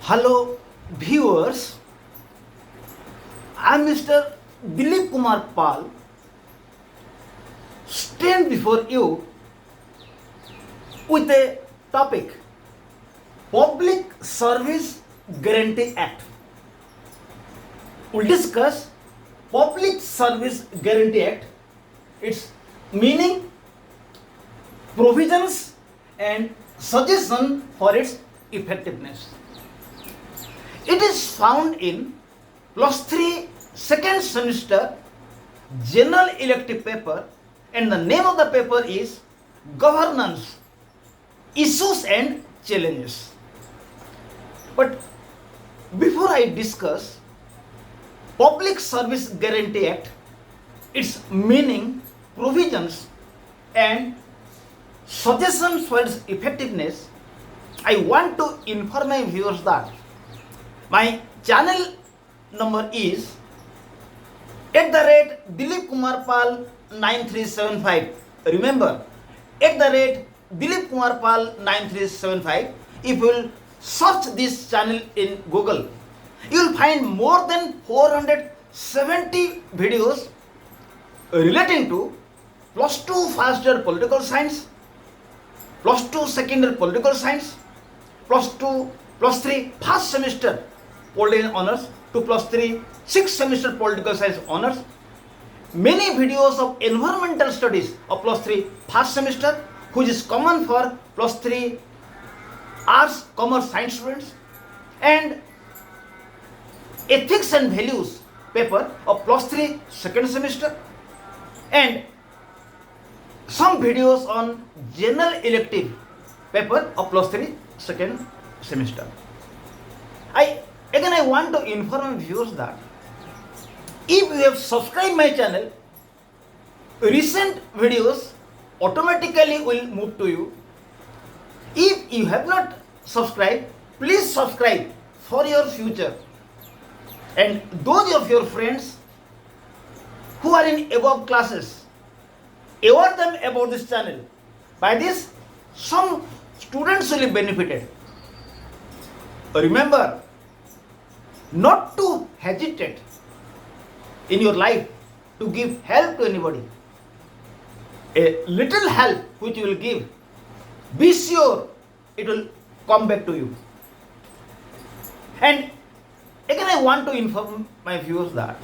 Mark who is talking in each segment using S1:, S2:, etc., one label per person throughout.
S1: Hello viewers, I am Mr. Dilip Kumar Pal, stand before you with a topic, Public Service Guarantee Act. We'll discuss Public Service Guarantee Act, its meaning, provisions and suggestion for its effectiveness. It is found in +3 second semester general elective paper, and the name of the paper is Governance, Issues and Challenges. But before I discuss Public Service Guarantee Act, its meaning, provisions and suggestions for its effectiveness, I want to inform my viewers that my channel number is @Dilip Kumar Pal 9375. Remember, @Dilip Kumar Pal 9375. If you will search this channel in Google, you will find more than 470 videos relating to +2 first year political science, +2 second year political science, +2 +3 first semester political honors to +3 6th semester political science honors. Many videos of environmental studies of +3 first semester, which is common for +3 arts, commerce, science students, and ethics and values paper of +3 second semester, and some videos on general elective paper of +3 second semester. I want to inform viewers that if you have subscribed my channel, recent videos automatically will move to you. If you have not subscribed, please subscribe for your future. And those of your friends who are in above classes, aware them about this channel. By this, some students will be benefited. Remember, not to hesitate in your life to give help to anybody. A little help which you will give, be sure it will come back to you. And again, I want to inform my viewers that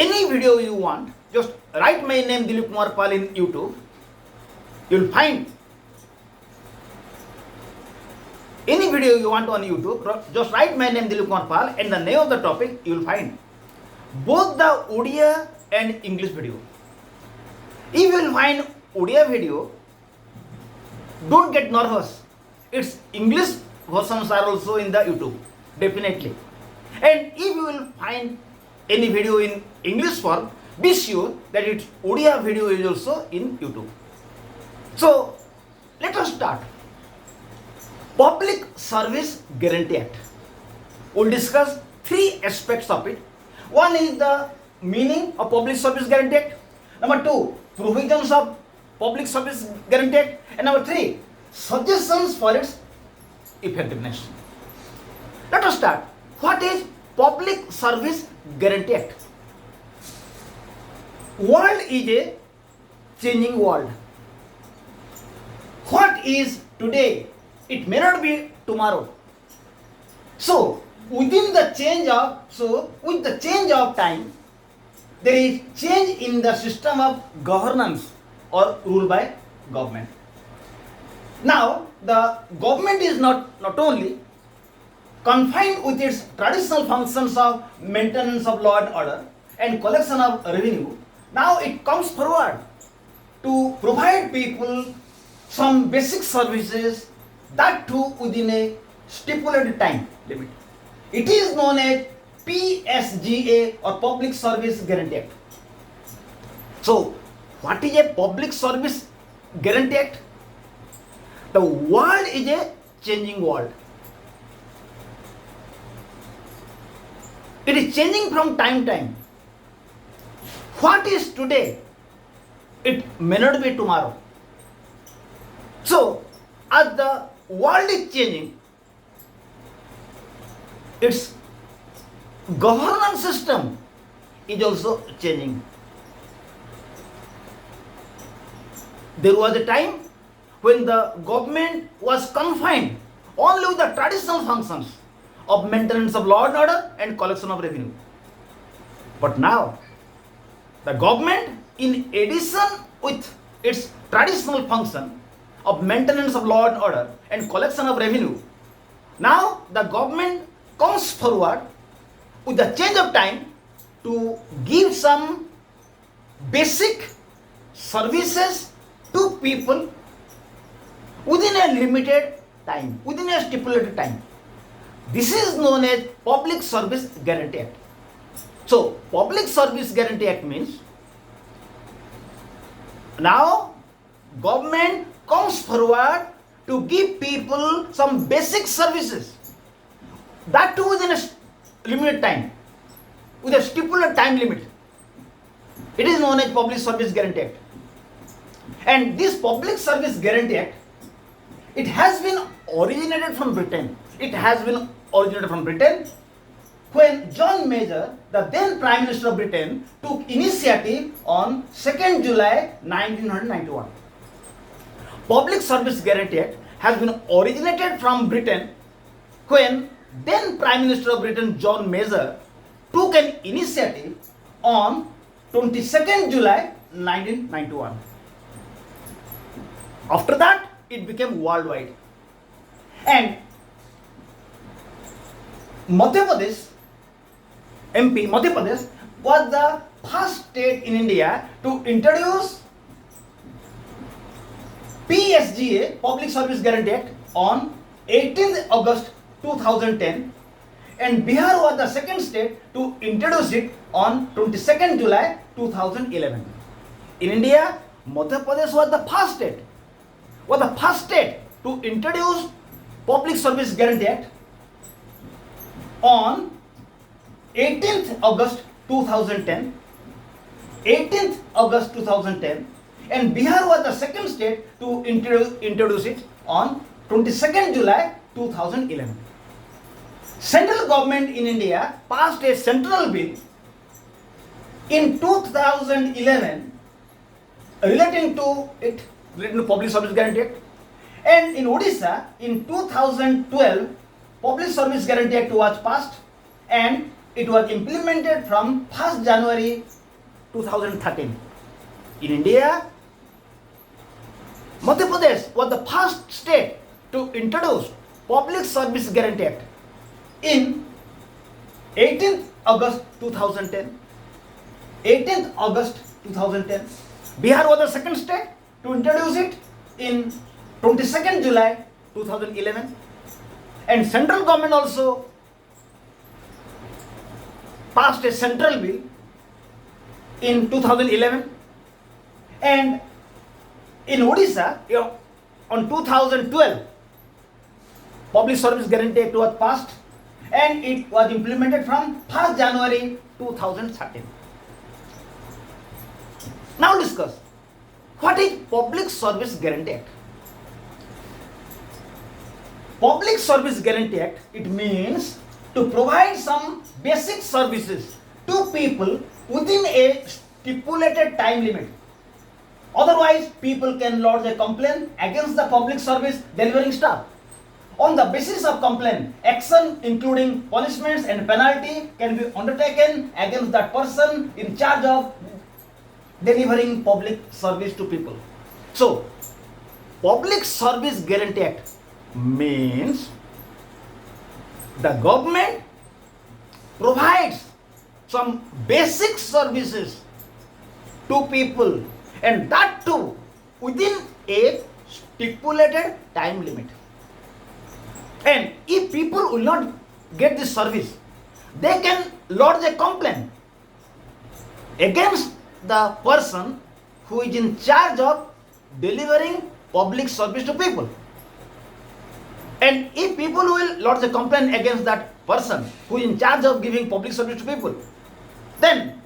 S1: any video you want, just write my name Dilip Kumar Pal in YouTube. You will find any video you want on YouTube, just write my name Dilip Kumar Pal and the name of the topic. You will find both the Odia and English video. If you will find Odia video, don't get nervous. Its English versions are also in the YouTube, definitely. And if you will find any video in English form, be sure that its Odia video is also in YouTube. So let us start. Public Service Guarantee Act. We'll discuss 3 aspects of it. One is the meaning of Public Service Guarantee Act. Number 2, provisions of Public Service Guarantee Act. And number 3, suggestions for its effectiveness. Let us start. What is Public Service Guarantee Act? World is a changing world. What is today, it may not be tomorrow. So with the change of time, there is change in the system of governance or rule by government. Now the government is not only confined with its traditional functions of maintenance of law and order and collection of revenue. Now it comes forward to provide people some basic services, that too within a stipulated time limit. It is known as PSGA or Public Service Guarantee Act. So what is a Public Service Guarantee Act? The world is a changing world. It is changing from time to time. What is today, it may not be tomorrow. So as the world is changing, its governance system is also changing. There was a time when the government was confined only with the traditional functions of maintenance of law and order and collection of revenue. But now, the government, in addition with its traditional function of maintenance of law and order and collection of revenue, now the government comes forward with the change of time to give some basic services to people within a limited time, within a stipulated time. This is known as Public Service Guarantee Act. So, Public Service Guarantee Act means now government comes forward to give people some basic services, that too within a limited time, with a stipulated time limit. It is known as Public Service Guarantee Act. And this Public Service Guarantee Act, it has been originated from Britain. It has been originated from Britain when John Major, the then Prime Minister of Britain, took initiative on 2nd July 1991. Public Service Guarantee Act has been originated from Britain when then Prime Minister of Britain John Major took an initiative on 22nd July 1991. After that, it became worldwide. And Madhya Pradesh, Madhya Pradesh was the first state in India to introduce PSGA, Public Service Guarantee Act, on 18th August 2010, and Bihar was the second state to introduce it on 22nd July 2011. In India, Madhya Pradesh was the first state to introduce Public Service Guarantee Act on 18th August 2010, 18th August 2010, and Bihar was the second state to introduce it on 22nd July 2011. Central government in India passed a central bill in 2011 relating to Public Service Guarantee Act, and in Odisha in 2012 Public Service Guarantee Act was passed and it was implemented from 1st January 2013. In India, Madhya Pradesh was the first state to introduce Public Service Guarantee Act in 18th August 2010. 18th August 2010. Bihar was the second state to introduce it in 22nd July 2011. And central government also passed a central bill in 2011. And in Odisha, on 2012, Public Service Guarantee Act was passed and it was implemented from 1st January 2013. Now discuss, what is Public Service Guarantee Act? Public Service Guarantee Act, it means to provide some basic services to people within a stipulated time limit. Otherwise, people can lodge a complaint against the public service delivering staff. On the basis of complaint, action including punishments and penalty can be undertaken against that person in charge of delivering public service to people. So, Public Service Guarantee Act means the government provides some basic services to people, and that too within a stipulated time limit. And if people will not get this service, they can lodge a complaint against the person who is in charge of delivering public service to people. And if people will lodge a complaint against that person who is in charge of giving public service to people, then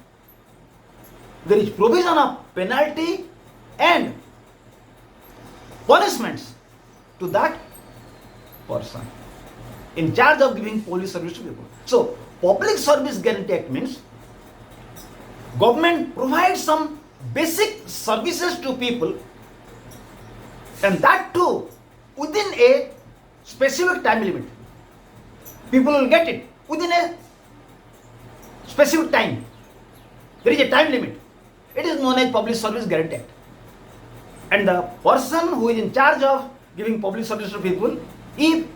S1: there is provision of penalty and punishments to that person. in charge of giving police service to people. So, Public Service Guarantee Act means government provides some basic services to people, and that too within a specific time limit. People will get it within a specific time. There is a time limit. It is known as Public Service Guarantee Act. And the person who is in charge of giving public service to people, if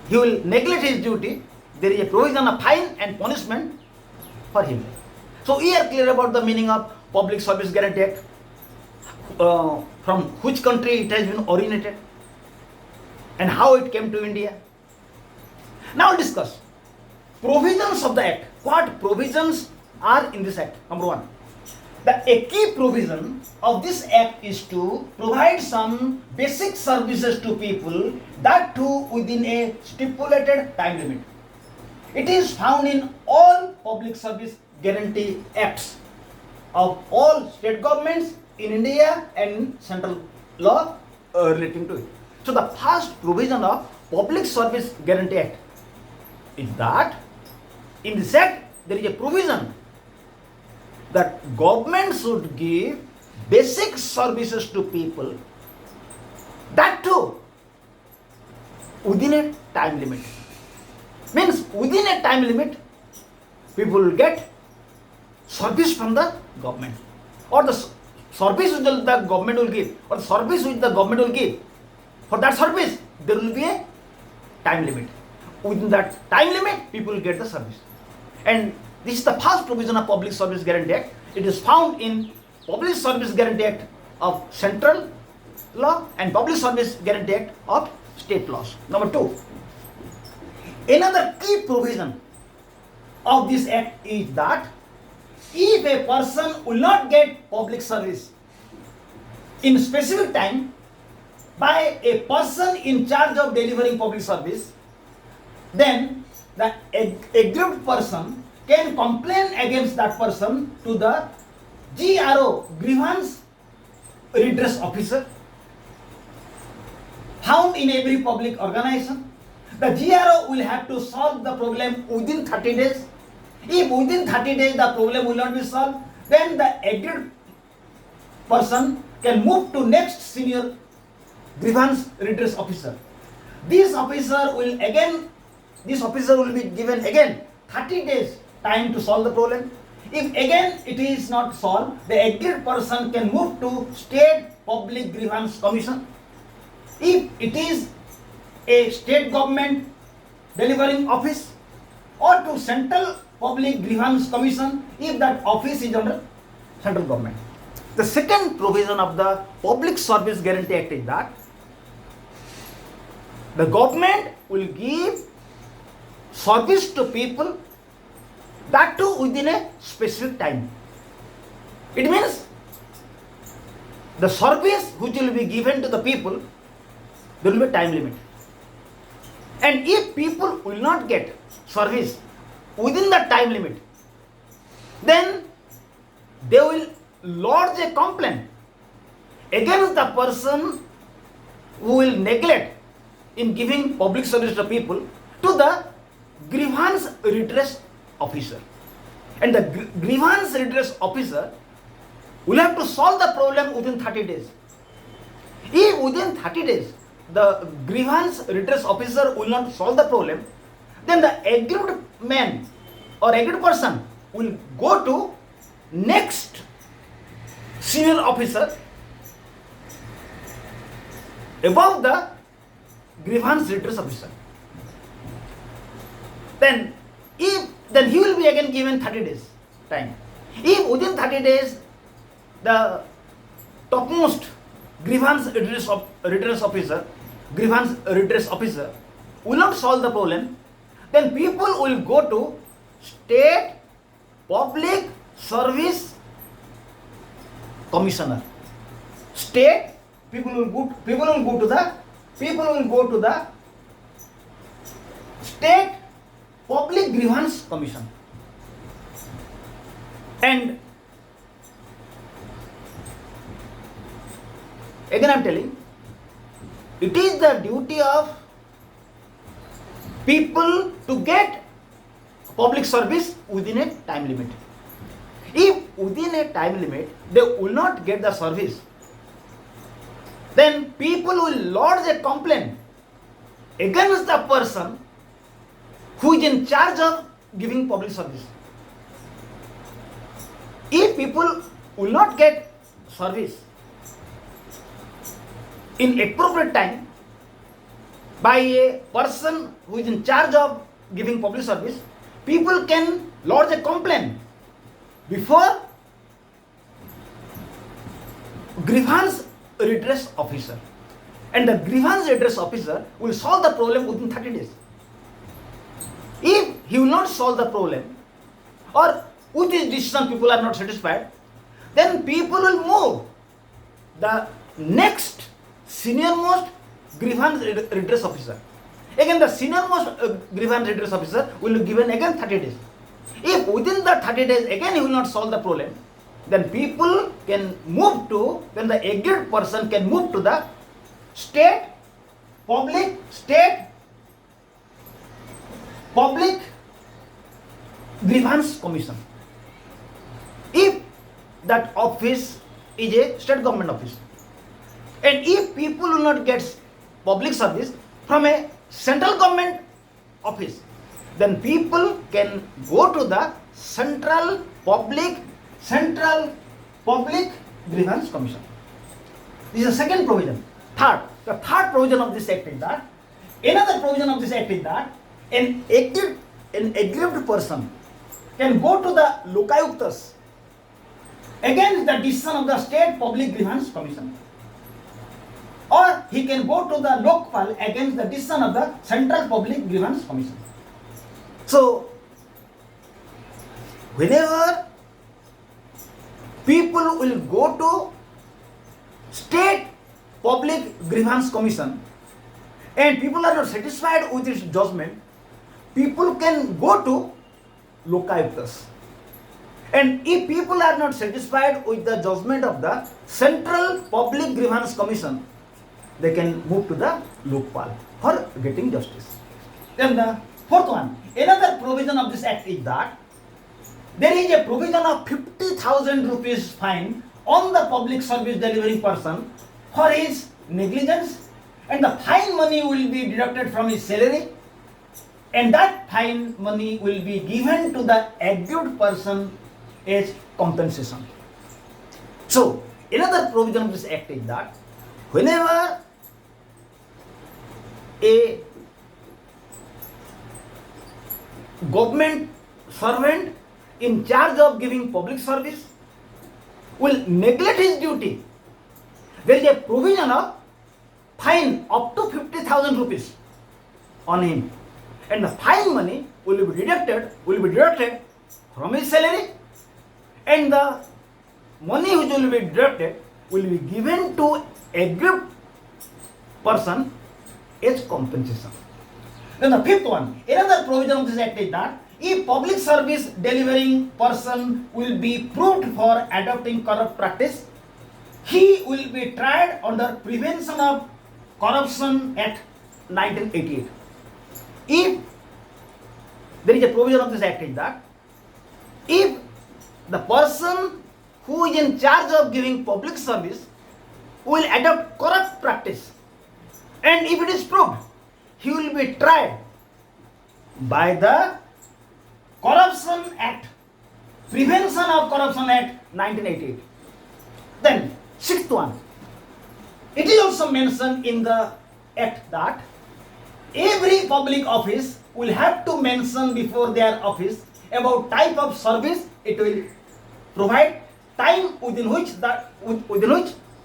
S1: he will neglect his duty, there is a provision of fine and punishment for him. So we are clear about the meaning of Public Service Guarantee Act, from which country it has been originated, and how it came to India. Now we'll discuss provisions of the Act. What provisions are in this Act? Number one, a key provision of this Act is to provide some basic services to people, that too within a stipulated time limit. It is found in all Public Service Guarantee Acts of all state governments in India and central law relating to it. So the first provision of Public Service Guarantee Act is that in this Act there is a provision that government should give basic services to people, that too within a time limit. Means within a time limit, people will get service from the government, or the service which the government will give, or the service which the government will give. For that service, there will be a time limit. Within that time limit, people will get the service. And this is the first provision of Public Service Guarantee Act. It is found in Public Service Guarantee Act of central law and Public Service Guarantee Act of state laws. Number two, another key provision of this Act is that if a person will not get public service in specific time by a person in charge of delivering public service, then the aggrieved person can complain against that person to the GRO, Grievance Redress Officer, found in every public organization. The GRO will have to solve the problem within 30 days. If within 30 days the problem will not be solved, then the aggrieved person can move to next senior grievance redress officer. This officer will be given again 30 days time to solve the problem. If again it is not solved, the aggrieved person can move to State Public Grievance Commission. If it is a state government delivering office, or to Central Public Grievance Commission if that office is under central government. The second provision of the Public Service Guarantee Act is that the government will give service to people, that too within a specific time. It means the service which will be given to the people, there will be a time limit. And if people will not get service within the time limit, then they will lodge a complaint against the person who will neglect in giving public service to people to the grievance redress officer. And the grievance redress officer will have to solve the problem within 30 days. If within 30 days the grievance redress officer will not solve the problem, then the aggrieved man or aggrieved person will go to next senior officer above the grievance redress officer. Then he will be again given 30 days time. If within 30 days the topmost grievance redress officer will not solve the problem, then people will go to State Public Service Commissioner. People will go to the State Public Grievance Commission. And again I am telling, it is the duty of people to get public service within a time limit. If within a time limit they will not get the service, then people will lodge a complaint against the person who is in charge of giving public service. If people will not get service in appropriate time by a person who is in charge of giving public service, people can lodge a complaint before grievance redress officer, and the grievance redress officer will solve the problem within 30 days. If he will not solve the problem, or with his decision people are not satisfied, then people will move the next senior-most grievance redress officer. Again, the senior-most grievance redress officer will be given again 30 days. If within the 30 days again he will not solve the problem, then people can move to, then the aggrieved person can move to the state public grievance commission. If that office is a state government office, and if people will not get public service from a central government office, then people can go to the central public grievance commission. This is the second provision. The third provision of this act is that, another provision of this act is that an aggrieved person can go to the lokayuktas against the decision of the state public grievance commission, or he can go to the lokpal against the decision of the central public grievance commission. So whenever people will go to state public grievance commission and people are not satisfied with its judgment, people can go to lokayuktas. And if people are not satisfied with the judgment of the central public grievance commission, they can move to the lokpal for getting justice. Then the fourth one, another provision of this act is that there is a provision of 50,000 rupees fine on the public service delivering person for his negligence, and the fine money will be deducted from his salary, and that fine money will be given to the aggrieved person as compensation. So another provision of this act is that whenever a government servant in charge of giving public service will neglect his duty, there is a provision of fine up to 50,000 rupees on him, and the fine money will be deducted from his salary, and the money which will be deducted will be given to aggrieved person as compensation. Then the fifth one, another provision of this act is that if public service delivering person will be proved for adopting corrupt practice, he will be tried under Prevention of Corruption Act 1988. If there is a provision of this act is that if the person who is in charge of giving public service will adopt corrupt practice, and if it is proved, he will be tried by the Corruption Act, Prevention of Corruption Act 1988. Then sixth one, it is also mentioned in the act that every public office will have to mention before their office about type of service it will provide, time within which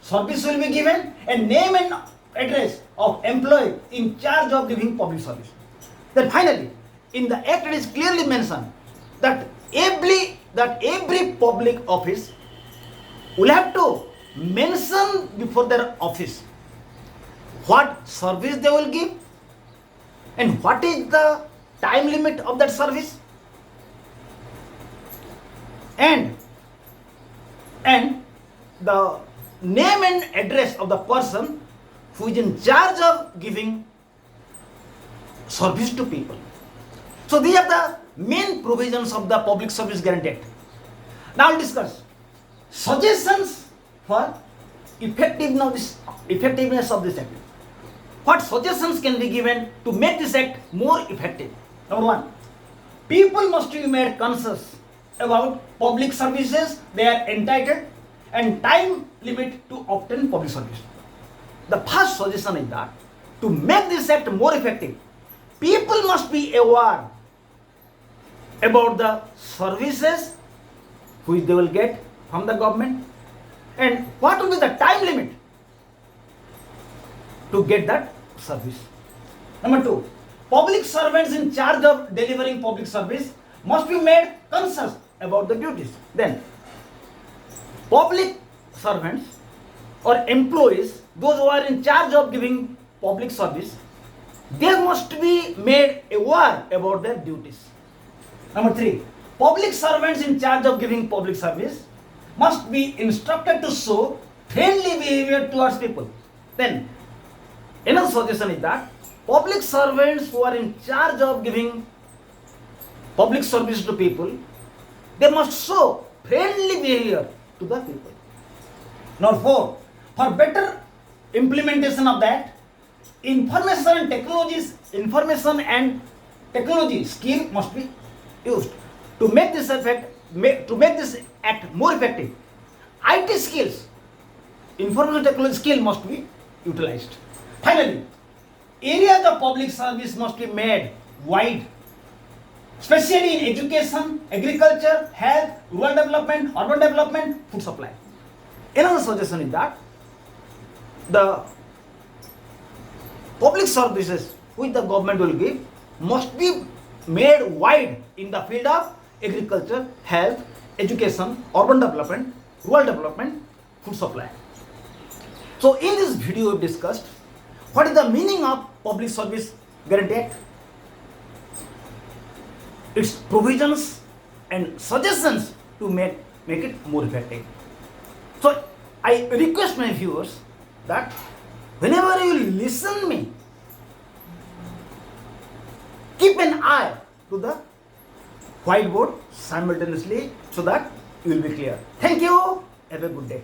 S1: service will be given, and name and address of employee in charge of giving public service. Then finally, in the act it is clearly mentioned that every public office will have to mention before their office what service they will give and what is the time limit of that service, and the name and address of the person who is in charge of giving service to people. So these are the main provisions of the Public Service Guarantee Act. Now we'll discuss suggestions for effectiveness of this act. What suggestions can be given to make this act more effective? Number one, people must be made conscious about public services they are entitled and time limit to obtain public service. The first suggestion is that to make this act more effective, people must be aware about the services which they will get from the government and what will be the time limit to get that service. Number two, public servants in charge of delivering public service must be made conscious about the duties. Then, public servants or employees, those who are in charge of giving public service, they must be made aware about their duties. Number three, public servants in charge of giving public service must be instructed to show friendly behavior towards people. Then, another suggestion is that public servants who are in charge of giving public service to people, they must show friendly behavior to the people. Number four, for better implementation of that, information and technology skill must be used to make this act more effective. IT skills, information technology skill must be utilized. Finally, areas of public service must be made wide, especially in education, agriculture, health, rural development, urban development, food supply. Another suggestion is that the public services which the government will give must be made wide in the field of agriculture, health, education, urban development, rural development, food supply. So in this video we discussed what is the meaning of Public Service Guarantee Act, its provisions and suggestions to make it more effective. So I request my viewers that whenever you listen me, keep an eye to the whiteboard simultaneously so that you will be clear. Thank you. Have a good day.